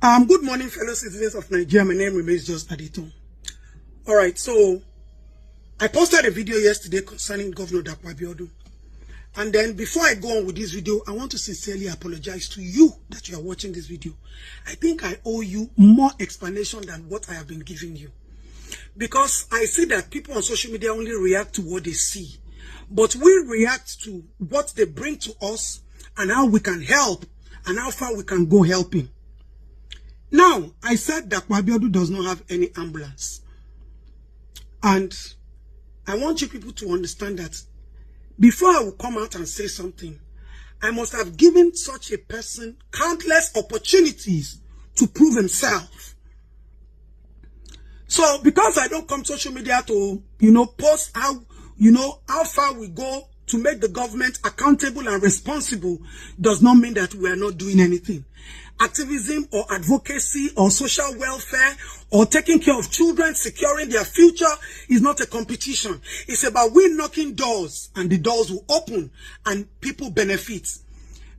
Good morning, fellow citizens of Nigeria. My name remains JustAdetoun. Alright, so I posted a video yesterday concerning Governor Dapo Abiodun. And then before I go on with this video, I want to sincerely apologize to you that you are watching this video. I think I owe you more explanation than what I have been giving you. Because I see that people on social media only react to what they see. But we react to what they bring to us and how we can help and how far we can go helping. Now, I said that Abiodun does not have any ambulance. And I want you people to understand that before I will come out and say something, I must have given such a person countless opportunities to prove himself. So, because I don't come to social media to, post how far we go to make the government accountable and responsible does not mean that we are not doing anything. Activism or advocacy or social welfare or taking care of children, securing their future is not a competition. It's about we knocking doors and the doors will open and people benefit.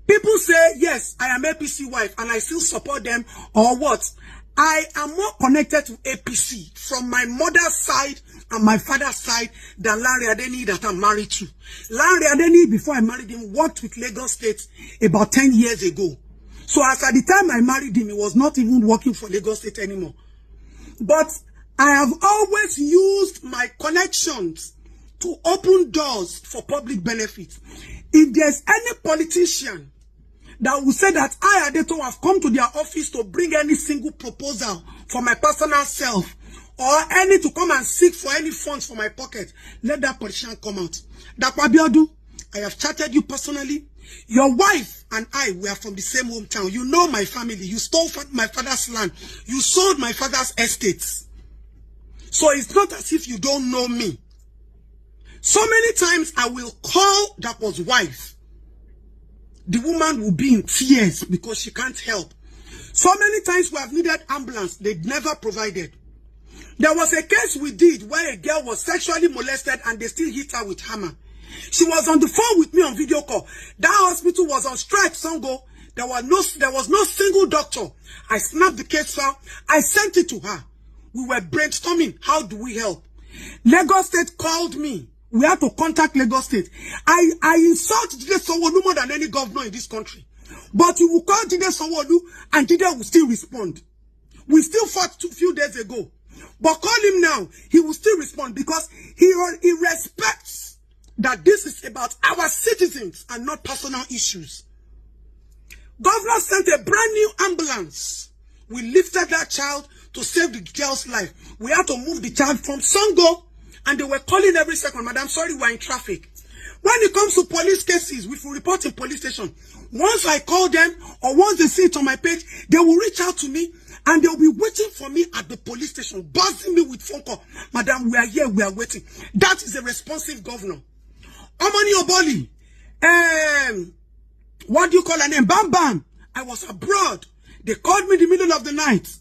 People say, yes, I am APC wife and I still support them or what? I am more connected to APC from my mother's side and my father's side than Larry Adeni that I'm married to. Larry Adeni, before I married him, worked with Lagos State about 10 years ago. So as at the time I married him, he was not even working for Lagos State anymore. But I have always used my connections to open doors for public benefit. If there's any politician that will say that I, Adetoun, have come to their office to bring any single proposal for my personal self, or any to come and seek for any funds for my pocket, let that politician come out. Dapo Abiodun, I have chatted you personally. Your wife and I were from the same hometown. You know my family. You stole my father's land. You sold my father's estates. So it's not as if you don't know me. So many times I will call Dapo's wife. The woman will be in tears because she can't help. So many times we have needed ambulance. They never provided. There was a case we did where a girl was sexually molested and they still hit her with hammer. She was on the phone with me on video call. That hospital was on strike, Songo. There was no single doctor. I snapped the case file. I sent it to her. We were brainstorming. How do we help? Lagos State called me. We had to contact Lagos State. I insult Jide Sanwo-Olu more than any governor in this country. But you will call Jide Sanwo-Olu and Jide will still respond. We still fought a few days ago. But call him now. He will still respond because he respects that this is about our citizens and not personal issues. Governor sent a brand new ambulance. We lifted that child to save the girl's life. We had to move the child from Songo, and they were calling every second, Madam, sorry, we're in traffic. When it comes to police cases, we will report in police station. Once I call them, or once they see it on my page, they will reach out to me, and they will be waiting for me at the police station, buzzing me with phone call. Madam, we are here, we are waiting. That is a responsive governor. Omani Oboli, what do you call her name? Bam Bam. I was abroad. They called me in the middle of the night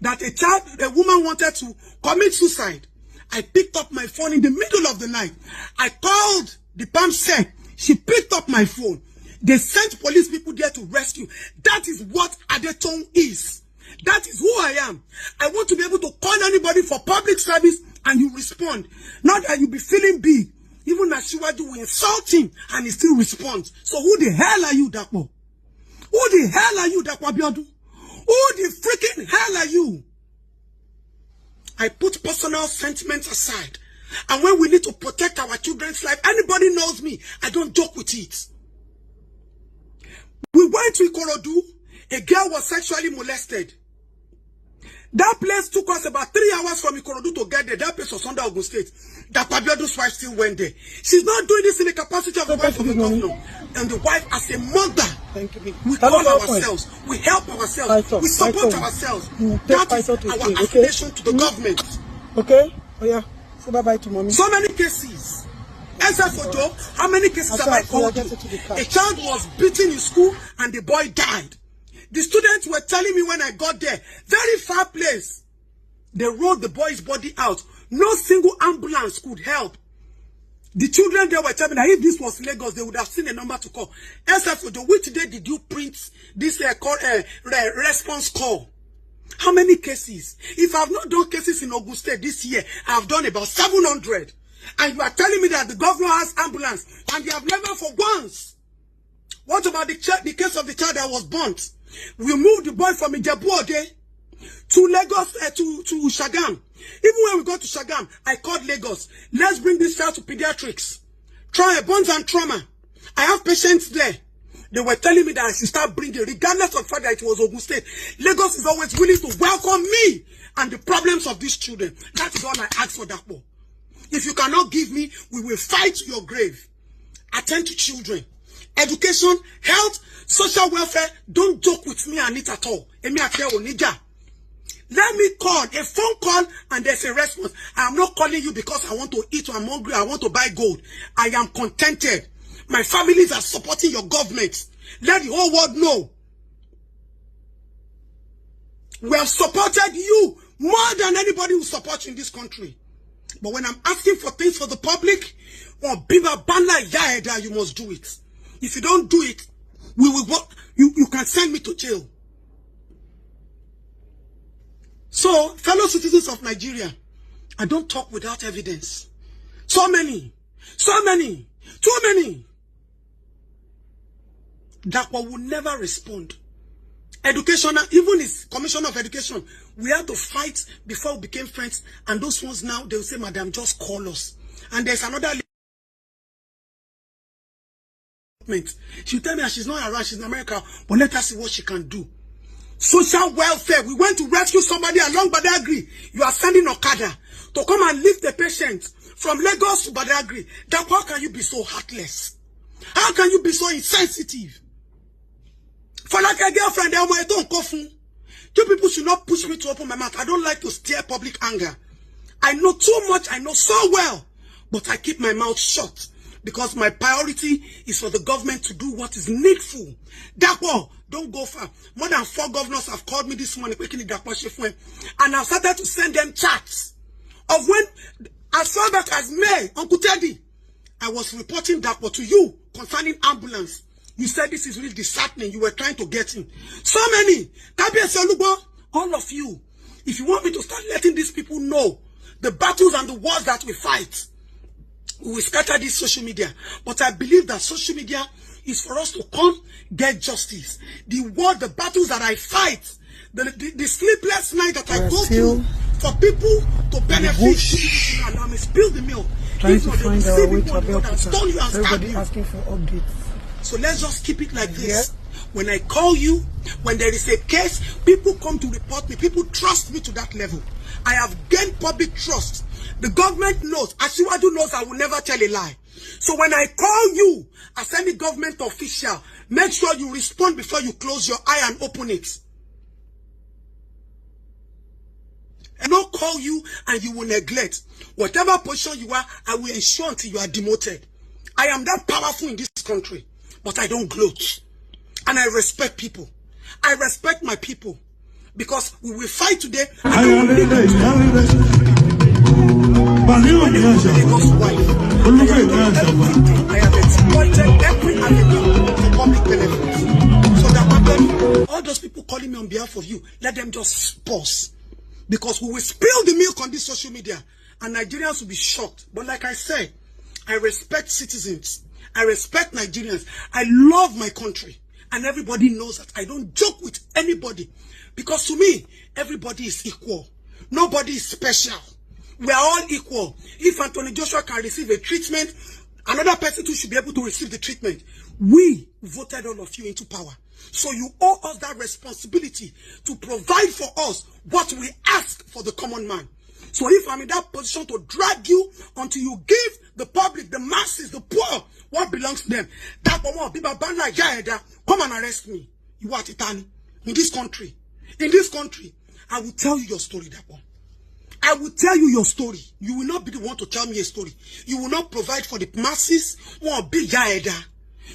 that a woman wanted to commit suicide. I picked up my phone in the middle of the night. I called the PAM sec. She picked up my phone. They sent police people there to rescue. That is what Adetoun is. That is who I am. I want to be able to call anybody for public service and you respond. Not that you be feeling big. Even Asiwaju will insult him and he still responds. So who the hell are you, Dapo? Who the hell are you, Dapo Abiodun? Who the freaking hell are you? I put personal sentiments aside. And when we need to protect our children's life, anybody knows me. I don't joke with it. We went to Ikorodu. A girl was sexually molested. That place took us about 3 hours from Ikorodu to get there. That place was under Ogun State. Dapo Abiodun's wife still went there. She's not doing this in the capacity of the wife of the governor. And the wife as a mother. Thank you. We call ourselves. We help ourselves. We support ourselves. That is our affiliation to the government. Okay? Oh yeah. Say bye-bye to mommy. So many cases. SF how many cases have I called you? A child was beaten in school and the boy died. The students were telling me when I got there, very far place. They rolled the boy's body out. No single ambulance could help. The children there were telling me that if this was Lagos, they would have seen a number to call. SF, which day did you print this response call? How many cases? If I have not done cases in Ogun State this year, I have done about 700. And you are telling me that the governor has ambulance and they have never for once. What about the case of the child that was burnt? We moved the boy from Ijebu-Ode to Lagos, to Shagam. Even when we got to Shagam, I called Lagos. Let's bring this child to pediatrics. Burns and trauma. I have patients there. They were telling me that I should start bringing, regardless of the fact that it was Ogun State. Lagos is always willing to welcome me and the problems of these children. That is all I ask for, Dapo. If you cannot give me, we will fight to your grave. Attend to children. Education, health, social welfare. Don't joke with me and it at all. Let me call, a phone call, and there's a response. I am not calling you because I want to eat or I'm hungry, I want to buy gold. I am contented. My families are supporting your government. Let the whole world know. We have supported you more than anybody who supports you in this country. But when I'm asking for things for the public, or Biba Banla Yaeda, you must do it. If you don't do it, we will you can send me to jail. So, fellow citizens of Nigeria, I don't talk without evidence. So many, too many. Dapo will never respond. Educational, even his commissioner of education, we had to fight before we became friends. And those ones now, they will say, Madam, just call us. And there's another she'll tell me that she's not around, she's in America, but let us see what she can do. Social welfare. We went to rescue somebody along Badagry. You are sending Okada to come and lift the patient from Lagos to Badagry. Dapo, how can you be so heartless? How can you be so insensitive? For like a girlfriend, two people should not push me to open my mouth. I don't like to stir public anger. I know too much, I know so well, but I keep my mouth shut because my priority is for the government to do what is needful. Dapo, don't go far. More than 4 governors have called me this morning, and I've started to send them chats of when, as far back as May, Uncle Teddy, I was reporting Dapo to you concerning ambulance. You said this is really disheartening. You were trying to get in. So many. All of you. If you want me to start letting these people know the battles and the wars that we fight, we will scatter this social media. But I believe that social media is for us to come get justice. The war, the battles that I fight, the sleepless night that I go through for people to benefit. And I may spill the milk. Trying to find our way to Abiodun. Everybody asking for updates. So let's just keep it like this. When I call you, when there is a case, people come to report me. People trust me to that level. I have gained public trust. The government knows. Asiwaju knows I will never tell a lie. So when I call you as any government official, make sure you respond before you close your eye and open it. I don't call you and you will neglect. Whatever position you are, I will ensure until you are demoted. I am that powerful in this country. But I don't gloat. And I respect people. I respect my people. Because we will fight today. I have exploited every avenue for public benefit. So that all those people calling me on behalf of you, let them just pause. Because we will spill the milk on this social media. And Nigerians will be shocked. But like I said, I respect citizens. I respect Nigerians. I love my country. And everybody knows that I don't joke with anybody. Because to me, everybody is equal. Nobody is special. We are all equal. If Anthony Joshua can receive a treatment, another person too should be able to receive the treatment. We voted all of you into power. So you owe us that responsibility to provide for us what we ask for the common man. So if I'm in that position to drag you until you give the public, the masses, the poor, what belongs to them, come and arrest me. You are Tittle in this country. In this country, I will tell you your story, Dapo. I will tell you your story. You will not be the one to tell me a story. You will not provide for the masses.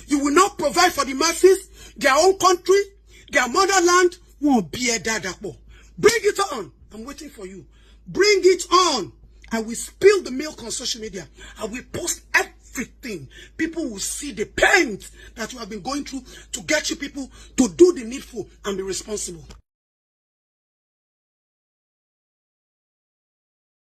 You will not provide for the masses, their own country, their motherland. Bring it on. I'm waiting for you. Bring it on. I will spill the milk on social media. I will post everything. People will see the pain that you have been going through to get you people to do the needful and be responsible.